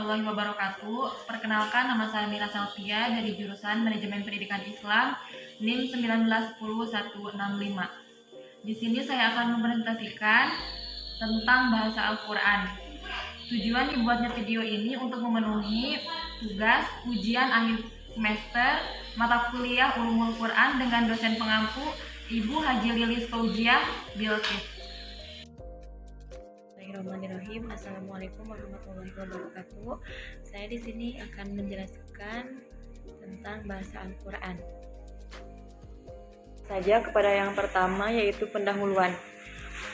warahmatullahi wabarakatuh. Perkenalkan, nama saya Mira Salvia dari jurusan Manajemen Pendidikan Islam NIM 1910165. Di sini saya akan mempresentasikan tentang bahasa Al-Quran. Tujuan dibuatnya video ini untuk memenuhi tugas ujian akhir semester mata kuliah Ulumul Quran dengan dosen pengampu Ibu Haji Lilis Fauziah Bilqis. Bismillahirrahmanirrahim. Assalamualaikum warahmatullahi wabarakatuh. Saya di sini akan menjelaskan tentang bahasa Al-Quran. Saja kepada yang pertama, yaitu pendahuluan.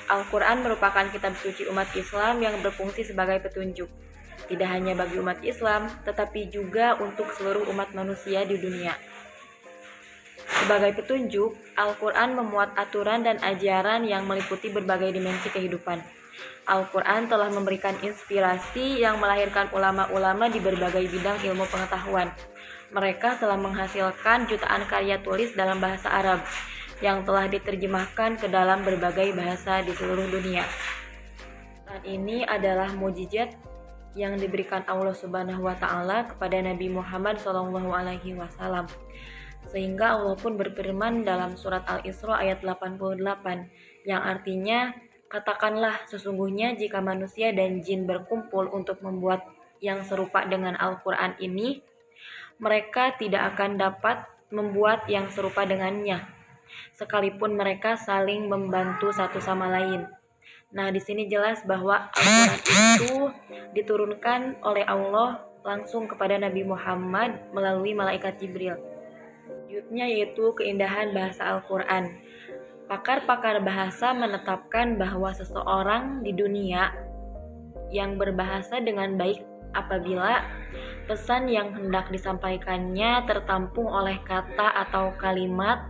Al-Quran merupakan kitab suci umat Islam yang berfungsi sebagai petunjuk, tidak hanya bagi umat Islam, tetapi juga untuk seluruh umat manusia di dunia. Sebagai petunjuk, Al-Quran memuat aturan dan ajaran yang meliputi berbagai dimensi kehidupan. Al-Quran telah memberikan inspirasi yang melahirkan ulama-ulama di berbagai bidang ilmu pengetahuan. Mereka telah menghasilkan jutaan karya tulis dalam bahasa Arab yang telah diterjemahkan ke dalam berbagai bahasa di seluruh dunia. Dan ini adalah mukjizat yang diberikan Allah Subhanahu wa taala kepada Nabi Muhammad SAW. Sehingga Allah pun berfirman dalam surat Al-Isra ayat 88 yang artinya, katakanlah, sesungguhnya jika manusia dan jin berkumpul untuk membuat yang serupa dengan Al-Quran ini, mereka tidak akan dapat membuat yang serupa dengannya, sekalipun mereka saling membantu satu sama lain. Nah, di sini jelas bahwa Al-Quran itu diturunkan oleh Allah langsung kepada Nabi Muhammad melalui malaikat Jibril. Selanjutnya yaitu keindahan bahasa Al-Quran. Pakar-pakar bahasa menetapkan bahwa seseorang di dunia yang berbahasa dengan baik apabila pesan yang hendak disampaikannya tertampung oleh kata atau kalimat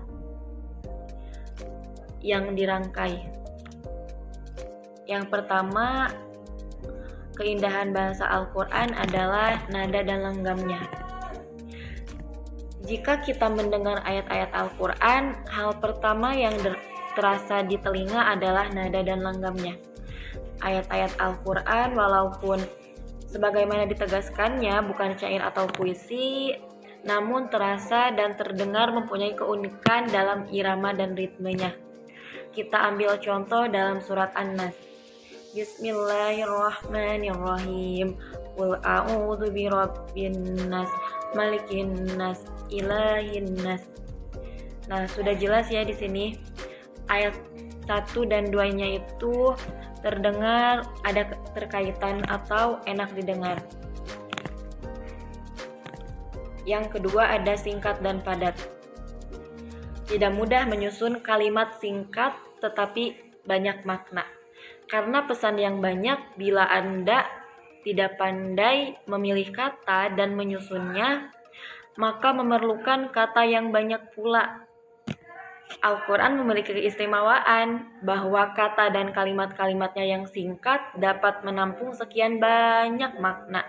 yang dirangkai. Yang pertama, keindahan bahasa Al-Quran adalah nada dan lenggamnya. Jika kita mendengar ayat-ayat Al-Quran, hal pertama yang terasa di telinga adalah nada dan lenggamnya. Ayat-ayat Al-Quran walaupun sebagaimana ditegaskannya bukan syair atau puisi, namun terasa dan terdengar mempunyai keunikan dalam irama dan ritmenya. Kita ambil contoh dalam surat An-Nas. Bismillahirrahmanirrahim. Qul a'udzu birabbin nas, malikin nas, ilahin nas. Nah, sudah jelas ya di sini ayat 1 dan 2-nya itu terdengar ada keterkaitan atau enak didengar. Yang kedua ada singkat dan padat. Tidak mudah menyusun kalimat singkat tetapi banyak makna. Karena pesan yang banyak, bila Anda tidak pandai memilih kata dan menyusunnya, maka memerlukan kata yang banyak pula. Al-Quran memiliki keistimewaan bahwa kata dan kalimat-kalimatnya yang singkat dapat menampung sekian banyak makna.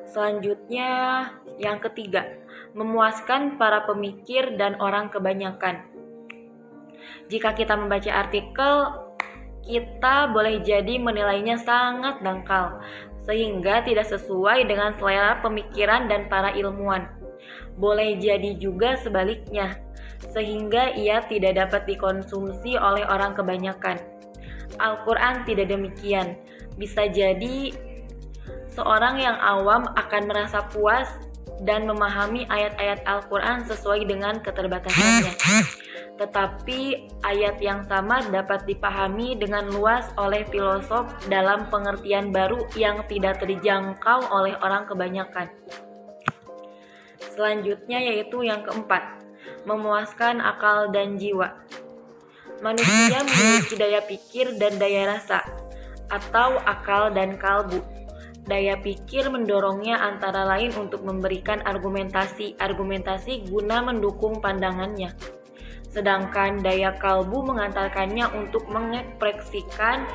Selanjutnya, yang ketiga, memuaskan para pemikir dan orang kebanyakan. Jika kita membaca artikel, kita boleh jadi menilainya sangat dangkal, sehingga tidak sesuai dengan selera pemikiran dan para ilmuwan. Boleh jadi juga sebaliknya, sehingga ia tidak dapat dikonsumsi oleh orang kebanyakan. Al-Quran tidak demikian. Bisa jadi seorang yang awam akan merasa puas dan memahami ayat-ayat Al-Quran sesuai dengan keterbatasannya. Tetapi ayat yang sama dapat dipahami dengan luas oleh filosof dalam pengertian baru yang tidak terjangkau oleh orang kebanyakan. Selanjutnya yaitu yang keempat, memuaskan akal dan jiwa. Manusia memiliki daya pikir dan daya rasa, atau akal dan kalbu. Daya pikir mendorongnya antara lain untuk memberikan argumentasi guna mendukung pandangannya. Sedangkan daya kalbu mengantarkannya untuk mengekspresikan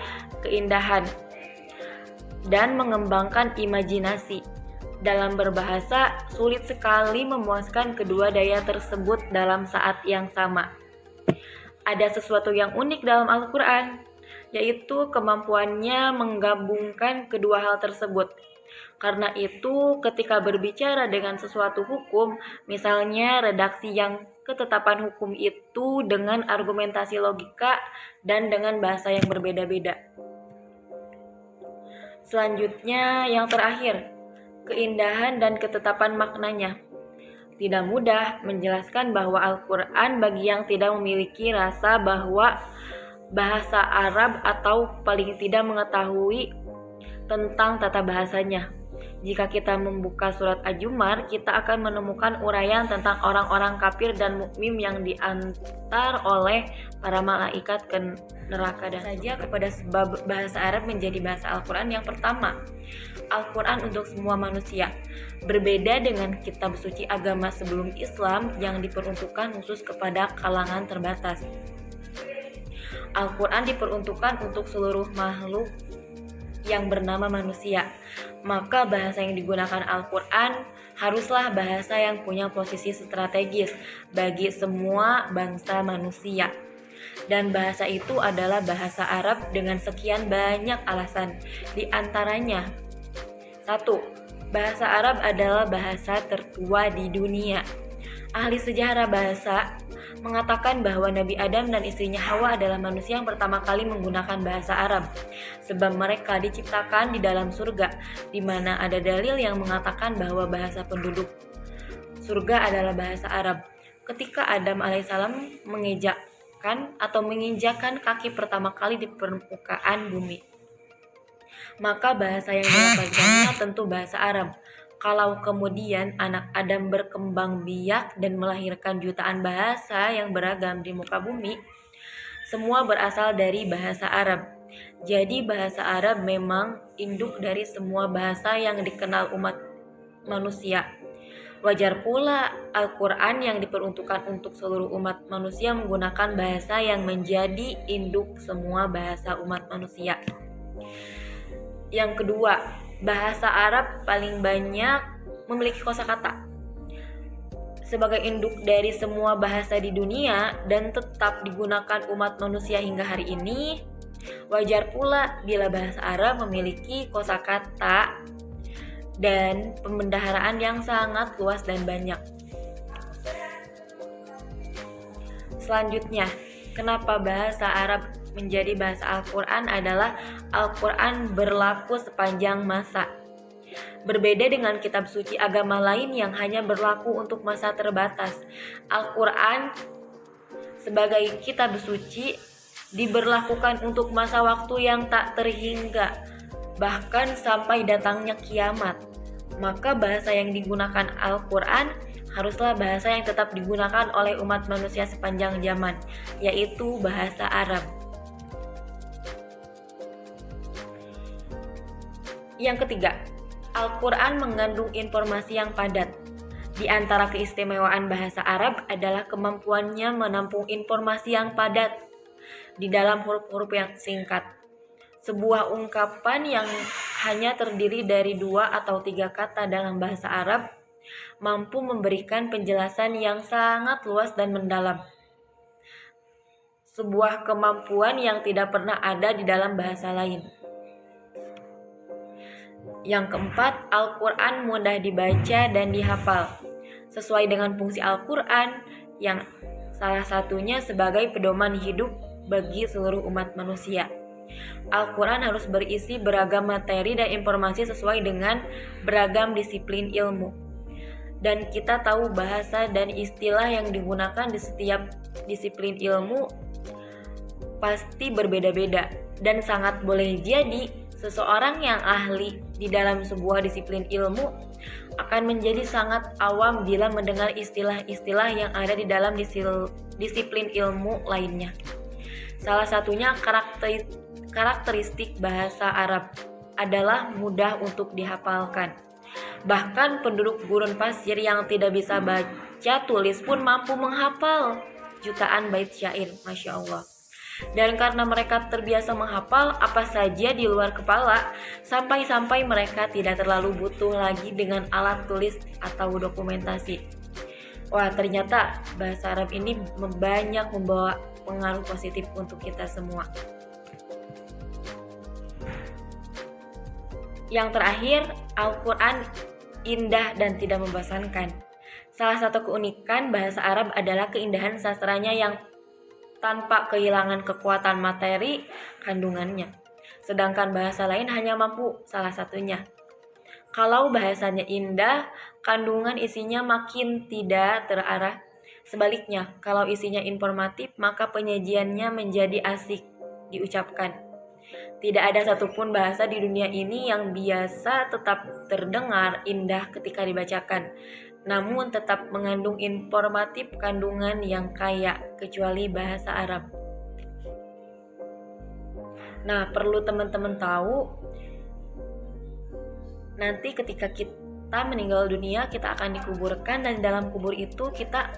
keindahan dan mengembangkan imajinasi. Dalam berbahasa, sulit sekali memuaskan kedua daya tersebut dalam saat yang sama. Ada sesuatu yang unik dalam Al-Quran, yaitu kemampuannya menggabungkan kedua hal tersebut. Karena itu, ketika berbicara dengan sesuatu hukum, misalnya redaksi yang ketetapan hukum itu dengan argumentasi logika dan dengan bahasa yang berbeda-beda. Selanjutnya, yang terakhir, keindahan dan ketetapan maknanya. Tidak mudah menjelaskan bahwa Al-Quran bagi yang tidak memiliki rasa bahwa bahasa Arab atau paling tidak mengetahui tentang tata bahasanya. Jika kita membuka surat Az-Zumar, kita akan menemukan uraian tentang orang-orang kafir dan mukmin yang diantar oleh para malaikat ke neraka dan saja kepada sebab bahasa Arab menjadi bahasa Al-Quran yang pertama. Al-Quran untuk semua manusia. Berbeda dengan kitab suci agama sebelum Islam yang diperuntukkan khusus kepada kalangan terbatas. Al-Quran diperuntukkan untuk seluruh makhluk yang bernama manusia. Maka bahasa yang digunakan Al-Quran haruslah bahasa yang punya posisi strategis bagi semua bangsa manusia. Dan bahasa itu adalah bahasa Arab dengan sekian banyak alasan. Di antaranya, 1. Bahasa Arab adalah bahasa tertua di dunia. Ahli sejarah bahasa mengatakan bahwa Nabi Adam dan istrinya Hawa adalah manusia yang pertama kali menggunakan bahasa Arab, sebab mereka diciptakan di dalam surga, di mana ada dalil yang mengatakan bahwa bahasa penduduk surga adalah bahasa Arab. Ketika Adam alaihissalam menginjakan kaki pertama kali di permukaan bumi, maka bahasa yang dilafazkannya tentu bahasa Arab. Kalau kemudian anak Adam berkembang biak dan melahirkan jutaan bahasa yang beragam di muka bumi, semua berasal dari bahasa Arab. Jadi bahasa Arab memang induk dari semua bahasa yang dikenal umat manusia. Wajar pula Al-Quran yang diperuntukkan untuk seluruh umat manusia menggunakan bahasa yang menjadi induk semua bahasa umat manusia. Yang kedua, bahasa Arab paling banyak memiliki kosakata. Sebagai induk dari semua bahasa di dunia dan tetap digunakan umat manusia hingga hari ini, wajar pula bila bahasa Arab memiliki kosakata dan pembendaharaan yang sangat luas dan banyak. Selanjutnya, kenapa bahasa Arab menjadi bahasa Al-Quran adalah Al-Quran berlaku sepanjang masa. Berbeda dengan kitab suci agama lain yang hanya berlaku untuk masa terbatas, Al-Quran sebagai kitab suci diberlakukan untuk masa waktu yang tak terhingga, bahkan sampai datangnya kiamat. Maka bahasa yang digunakan Al-Quran haruslah bahasa yang tetap digunakan oleh umat manusia sepanjang zaman, yaitu bahasa Arab. Yang ketiga, Al-Quran mengandung informasi yang padat. Di antara keistimewaan bahasa Arab adalah kemampuannya menampung informasi yang padat di dalam huruf-huruf yang singkat. Sebuah ungkapan yang hanya terdiri dari 2 atau 3 kata dalam bahasa Arab mampu memberikan penjelasan yang sangat luas dan mendalam. Sebuah kemampuan yang tidak pernah ada di dalam bahasa lain. Yang keempat, Al-Quran mudah dibaca dan dihafal. Sesuai dengan fungsi Al-Quran yang salah satunya sebagai pedoman hidup bagi seluruh umat manusia. Al-Quran harus berisi beragam materi dan informasi sesuai dengan beragam disiplin ilmu. Dan kita tahu bahasa dan istilah yang digunakan di setiap disiplin ilmu pasti berbeda-beda. Dan sangat boleh jadi seseorang yang ahli di dalam sebuah disiplin ilmu akan menjadi sangat awam bila mendengar istilah-istilah yang ada di dalam disiplin ilmu lainnya. Salah satunya karakteristik bahasa Arab adalah mudah untuk dihafalkan. Bahkan penduduk gurun pasir yang tidak bisa baca tulis pun mampu menghafal jutaan bait syair, Masya Allah. Dan karena mereka terbiasa menghafal apa saja di luar kepala, sampai-sampai mereka tidak terlalu butuh lagi dengan alat tulis atau dokumentasi. Wah, ternyata bahasa Arab ini banyak membawa pengaruh positif untuk kita semua. Yang terakhir, Al-Quran indah dan tidak membosankan. Salah satu keunikan bahasa Arab adalah keindahan sastranya yang tanpa kehilangan kekuatan materi kandungannya. Sedangkan bahasa lain hanya mampu salah satunya. Kalau bahasanya indah, kandungan isinya makin tidak terarah. Sebaliknya, kalau isinya informatif, maka penyajiannya menjadi asik diucapkan. Tidak ada satupun bahasa di dunia ini yang biasa tetap terdengar indah ketika dibacakan, namun tetap mengandung informatif kandungan yang kaya, kecuali bahasa Arab. Nah, perlu teman-teman tahu, nanti ketika kita meninggal dunia, kita akan dikuburkan, dan dalam kubur itu kita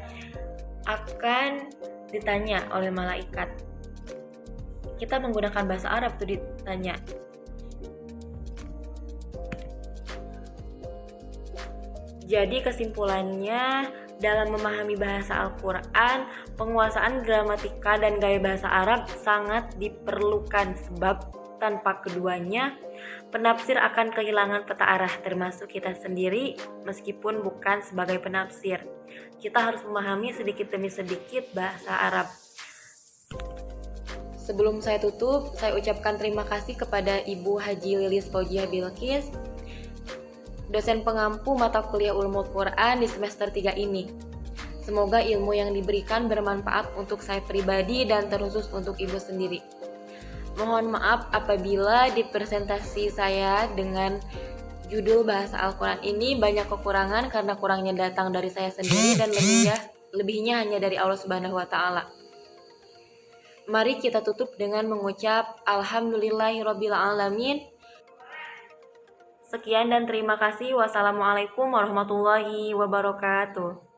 akan ditanya oleh malaikat. Kita menggunakan bahasa Arab tuh ditanya. Jadi kesimpulannya, dalam memahami bahasa Al-Quran, penguasaan gramatika dan gaya bahasa Arab sangat diperlukan, sebab tanpa keduanya, penafsir akan kehilangan peta arah, termasuk kita sendiri, meskipun bukan sebagai penafsir. Kita harus memahami sedikit demi sedikit bahasa Arab. Sebelum saya tutup, saya ucapkan terima kasih kepada Ibu Haji Lilis Fauziah Bilqis, dosen pengampu mata kuliah Ulumul Quran di semester 3 ini. Semoga ilmu yang diberikan bermanfaat untuk saya pribadi dan terkhusus untuk Ibu sendiri. Mohon maaf apabila di presentasi saya dengan judul bahasa Al-Quran ini banyak kekurangan, karena kurangnya datang dari saya sendiri dan lebihnya hanya dari Allah Subhanahu wa Ta'ala. Mari kita tutup dengan mengucap Alhamdulillahirabbil alamin. Sekian dan terima kasih. Wassalamualaikum warahmatullahi wabarakatuh.